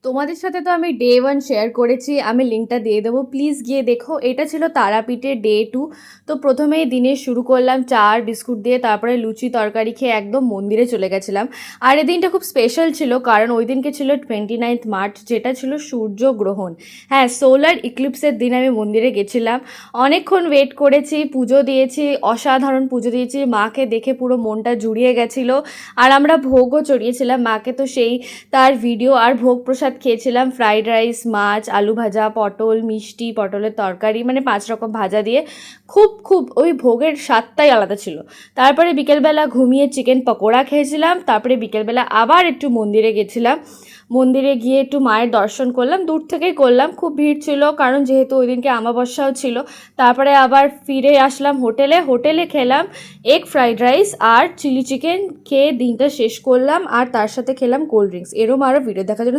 তোমাদের সাথে তো আমি ডে 1 শেয়ার করেছি, আমি লিঙ্কটা দিয়ে দেবো, প্লিজ গিয়ে দেখো। এটা ছিল তারাপীঠের ডে 2। তো প্রথমেই দিনে শুরু করলাম চা আর বিস্কুট দিয়ে, তারপরে লুচি তরকারি খেয়ে একদম মন্দিরে চলে গেছিলাম। আর এই দিনটা খুব স্পেশাল ছিল, কারণ ওই দিনকে ছিল 29th মার্চ, যেটা ছিল সূর্যগ্রহণ। হ্যাঁ, সোলার ইক্লিপসের দিন আমি মন্দিরে গেছিলাম। অনেকক্ষণ ওয়েট করেছি, পুজো দিয়েছি, অসাধারণ পুজো দিয়েছি, মাকে দেখে পুরো মনটা জুড়িয়ে গেছিলো। আর আমরা ভোগও চড়িয়েছিলাম মাকে, তো সেই তার ভিডিও আর ভোগ প্রসাদ খেয়েছিলাম। ফ্রাইড রাইস, মাছ, আলু ভাজা, পটল, মিষ্টি, পটলের তরকারি, মানে 5 রকম ভাজা দিয়ে খুব খুব ওই ভোগের স্বাদটাই আলাদা ছিল। তারপরে বিকেলবেলা ঘুমিয়ে চিকেন পকোড়া খেয়েছিলাম। তারপরে বিকেলবেলা আবার একটু মন্দিরে গেছিলাম। মন্দিরে গিয়ে একটু মায়ের দর্শন করলাম, দূর থেকেই করলাম, খুব ভিড় ছিল কারণ যেহেতু ওই দিনকে আমাবস্যাও ছিল। তারপরে আবার ফিরে আসলাম হোটেলে খেলাম এগ ফ্রাইড রাইস আর চিলি চিকেন, খেয়ে দিনটা শেষ করলাম। আর তার সাথে খেলাম কোল্ড ড্রিঙ্কস। এরম আরও ভিডিও দেখার জন্য